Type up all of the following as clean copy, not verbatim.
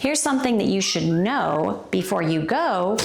Here's something that you should know before you go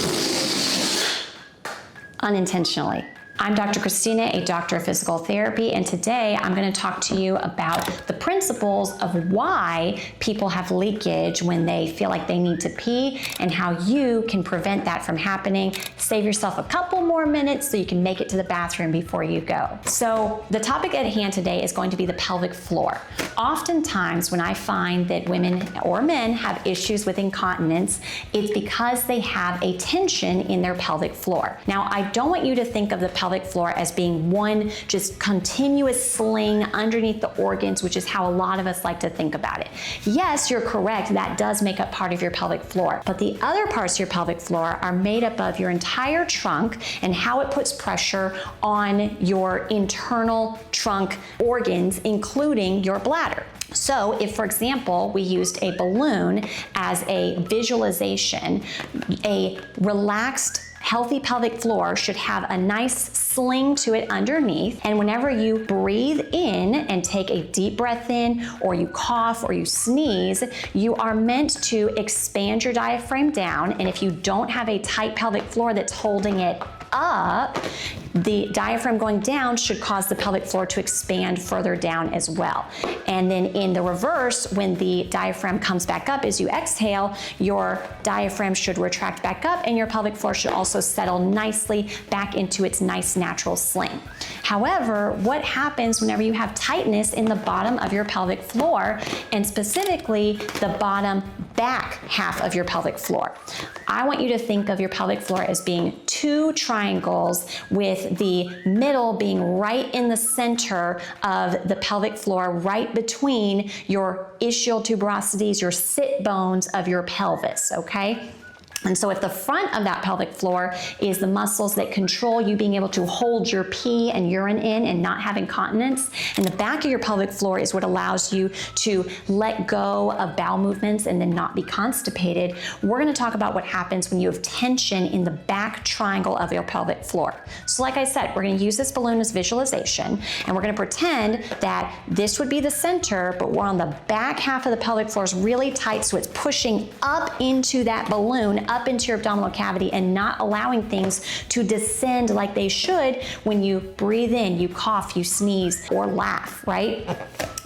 unintentionally. I'm Dr. Christina, a doctor of physical therapy, and today I'm going to talk to you about the principles of why people have leakage when they feel like they need to pee and how you can prevent that from happening. Save yourself a couple more minutes so you can make it to the bathroom before you go. So the topic at hand today is going to be the pelvic floor. Oftentimes when I find that women or men have issues with incontinence, it's because they have a tension in their pelvic floor. Now, I don't want you to think of the pelvic floor as being one just continuous sling underneath the organs, which is how a lot of us like to think about it. Yes, you're correct, that does make up part of your pelvic floor, but the other parts of your pelvic floor are made up of your entire trunk and how it puts pressure on your internal trunk organs, including your bladder. So if, for example, we used a balloon as a visualization, a relaxed, healthy pelvic floor should have a nice sling to it underneath, and whenever you breathe in and take a deep breath in, or you cough or you sneeze, you are meant to expand your diaphragm down, and if you don't have a tight pelvic floor that's holding it up, the diaphragm going down should cause the pelvic floor to expand further down as well. And then in the reverse, when the diaphragm comes back up as you exhale, your diaphragm should retract back up and your pelvic floor should also settle nicely back into its nice natural sling. However, what happens whenever you have tightness in the bottom of your pelvic floor, and specifically the bottom back half of your pelvic floor? I want you to think of your pelvic floor as being two triangles, with the middle being right in the center of the pelvic floor, right between your ischial tuberosities, your sit bones of your pelvis, okay? And so if the front of that pelvic floor is the muscles that control you being able to hold your pee and urine in and not have incontinence, and the back of your pelvic floor is what allows you to let go of bowel movements and then not be constipated, we're going to talk about what happens when you have tension in the back triangle of your pelvic floor. So like I said, we're going to use this balloon as visualization, and we're going to pretend that this would be the center, but we're on the back half of the pelvic floor is really tight, so it's pushing up into that balloon, up into your abdominal cavity, and not allowing things to descend like they should when you breathe in, you cough, you sneeze, or laugh, right?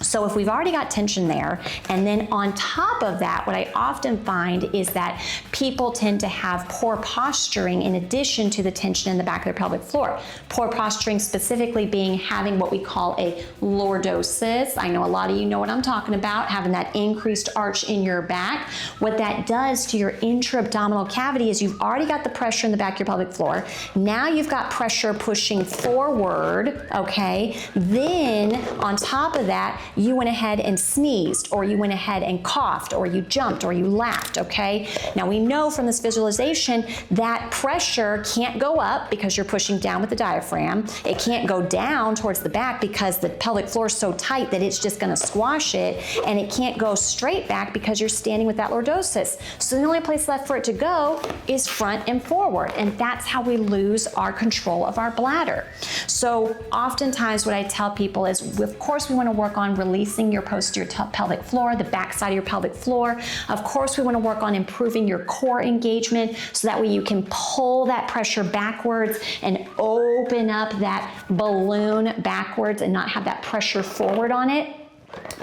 So if we've already got tension there, and then on top of that, what I often find is that people tend to have poor posturing in addition to the tension in the back of their pelvic floor. Poor posturing specifically being having what we call a lordosis. I know a lot of you know what I'm talking about, having that increased arch in your back. What that does to your intra-abdominal cavity is you've already got the pressure in the back of your pelvic floor. Now you've got pressure pushing forward, okay? Then on top of that, you went ahead and sneezed, or you went ahead and coughed, or you jumped, or you laughed, okay? Now we know from this visualization that pressure can't go up because you're pushing down with the diaphragm. It can't go down towards the back because the pelvic floor is so tight that it's just gonna squash it, and it can't go straight back because you're standing with that lordosis. So the only place left for it to go is front and forward, and that's how we lose our control of our bladder. So oftentimes what I tell people is, of course we wanna work on releasing your posterior pelvic floor, the back side of your pelvic floor. Of course, we want to work on improving your core engagement so that way you can pull that pressure backwards and open up that balloon backwards and not have that pressure forward on it.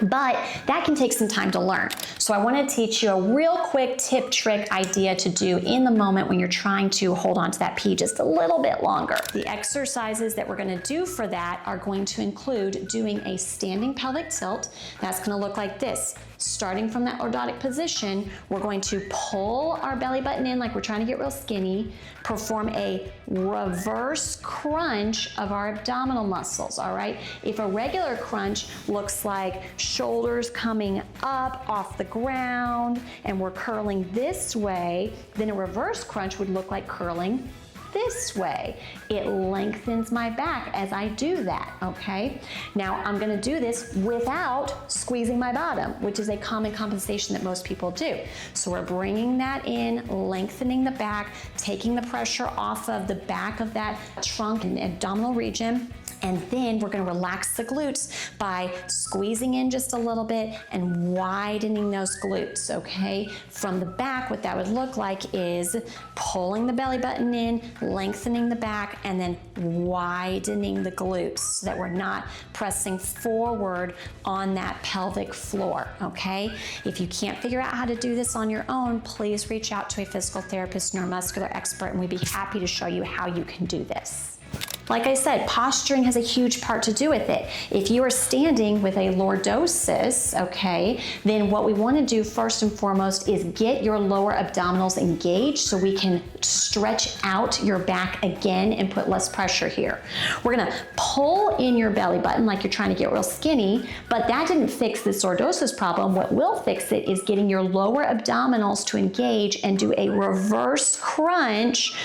But that can take some time to learn. So I want to teach you a real quick tip, trick, idea to do in the moment when you're trying to hold on to that pee just a little bit longer. The exercises that we're going to do for that are going to include doing a standing pelvic tilt. That's going to look like this. Starting from that lordotic position, we're going to pull our belly button in like we're trying to get real skinny, perform a reverse crunch of our abdominal muscles, all right? If a regular crunch looks like shoulders coming up off the ground and we're curling this way, then a reverse crunch would look like curling this way. It lengthens my back as I do that, okay? Now I'm gonna do this without squeezing my bottom, which is a common compensation that most people do. So we're bringing that in, lengthening the back, taking the pressure off of the back of that trunk and abdominal region, And then we're gonna relax the glutes by squeezing in just a little bit and widening those glutes, okay? From the back, what that would look like is pulling the belly button in, lengthening the back, and then widening the glutes so that we're not pressing forward on that pelvic floor, okay? If you can't figure out how to do this on your own, please reach out to a physical therapist, neuromuscular expert, and we'd be happy to show you how you can do this. Like I said, posturing has a huge part to do with it. If you are standing with a lordosis, okay, then what we want to do first and foremost is get your lower abdominals engaged so we can stretch out your back again and put less pressure here. We're gonna pull in your belly button like you're trying to get real skinny, but that didn't fix this lordosis problem. What will fix it is getting your lower abdominals to engage and do a reverse crunch,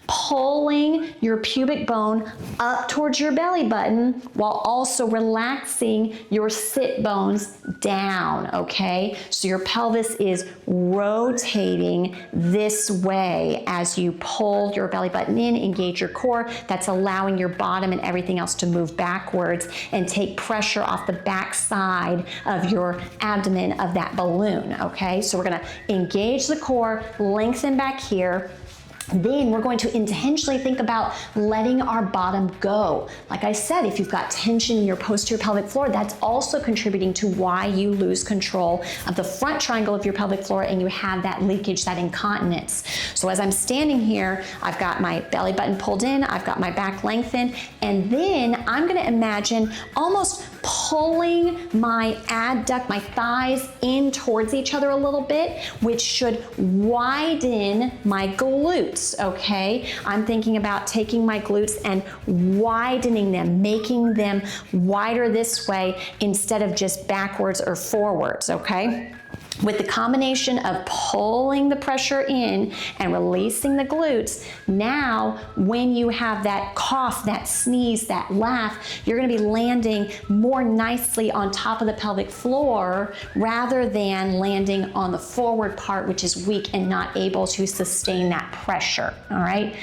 pulling your pubic bone up towards your belly button while also relaxing your sit bones down, okay? So your pelvis is rotating this way as you pull your belly button in, engage your core. That's allowing your bottom and everything else to move backwards and take pressure off the back side of your abdomen of that balloon, okay? So we're gonna engage the core, lengthen back here. Then we're going to intentionally think about letting our bottom go. Like I said, if you've got tension in your posterior pelvic floor, that's also contributing to why you lose control of the front triangle of your pelvic floor and you have that leakage, that incontinence. So as I'm standing here, I've got my belly button pulled in, I've got my back lengthened, and then I'm gonna imagine almost pulling my adduct, my thighs in towards each other a little bit, which should widen my glutes, okay? I'm thinking about taking my glutes and widening them, making them wider this way instead of just backwards or forwards, okay? With the combination of pulling the pressure in and releasing the glutes, now when you have that cough, that sneeze, that laugh, you're gonna be landing more nicely on top of the pelvic floor rather than landing on the forward part, which is weak and not able to sustain that pressure, all right?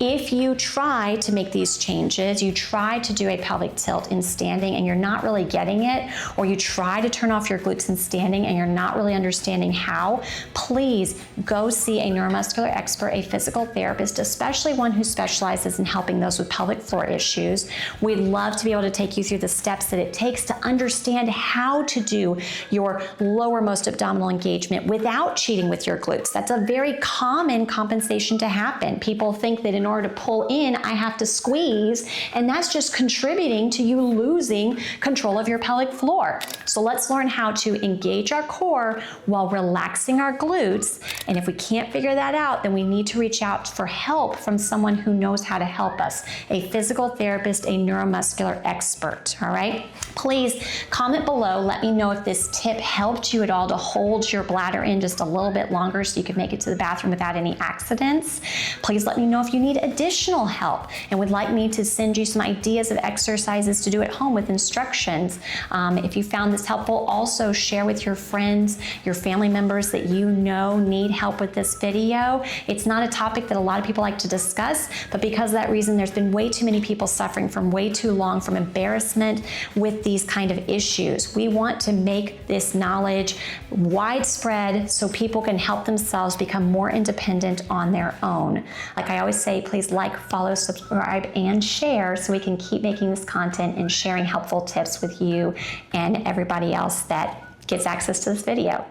If you try to make these changes, you try to do a pelvic tilt in standing and you're not really getting it, or you try to turn off your glutes in standing and you're not really understanding how, please go see a neuromuscular expert, a physical therapist, especially one who specializes in helping those with pelvic floor issues. We'd love to be able to take you through the steps that it takes to understand how to do your lowermost abdominal engagement without cheating with your glutes. That's a very common compensation to happen. People think that in order to pull in, I have to squeeze, and that's just contributing to you losing control of your pelvic floor. So let's learn how to engage our core while relaxing our glutes. And if we can't figure that out, then we need to reach out for help from someone who knows how to help us, a physical therapist, a neuromuscular expert, all right? Please comment below. Let me know if this tip helped you at all to hold your bladder in just a little bit longer so you could make it to the bathroom without any accidents. Please let me know if you need additional help and would like me to send you some ideas of exercises to do at home with instructions. If you found this helpful, also share with your friends, your family members that you know need help with this video. It's not a topic that a lot of people like to discuss, but because of that reason, there's been way too many people suffering from way too long from embarrassment with these kind of issues. We want to make this knowledge widespread so people can help themselves become more independent on their own. Like I always say, please like, follow, subscribe, and share so we can keep making this content and sharing helpful tips with you and everybody else that gets access to this video.